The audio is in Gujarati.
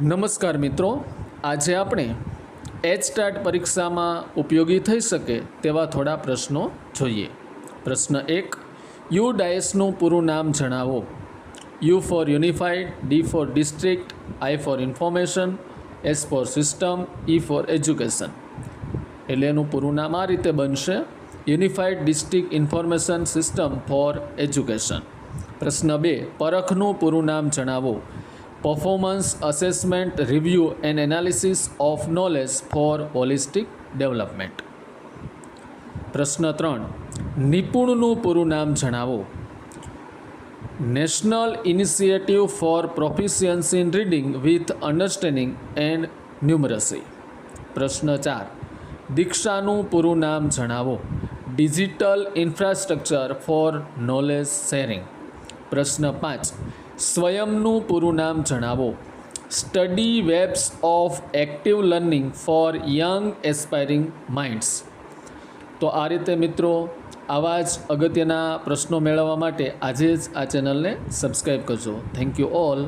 નમસ્કાર મિત્રો, આજે આપણે એચટાટ પરીક્ષામાં ઉપયોગી થઈ શકે તેવા થોડા પ્રશ્નો જોઈએ. પ્રશ્ન 1, યુ ડાયસનું પૂરું નામ જણાવો. U for unified, D for district, I for information, S for system, E for education. એટલે એનું પૂરું નામ આ રીતે બનશે: unified district information system for education. પ્રશ્ન 2, પરખનું પૂરું નામ જણાવો. Performance assessment review and analysis of knowledge for holistic development. પ્રશ્ન 3, નિપુણનું પૂરું નામ જણાવો. National initiative for proficiency in reading with understanding and numeracy. પ્રશ્ન 4, દીક્ષાનું પૂરું નામ જણાવો. Digital infrastructure four knowledge sharing. પ્રશ્ન 5, સ્વયંનું પૂરું નામ જણાવો. Study webs of active learning four young aspiring minds. તો આ રીતે મિત્રો, આવા જ અગત્યના પ્રશ્નો મેળવવા માટે આજે જ આ ચેનલને સબસ્ક્રાઈબ કરજો. Thank you all.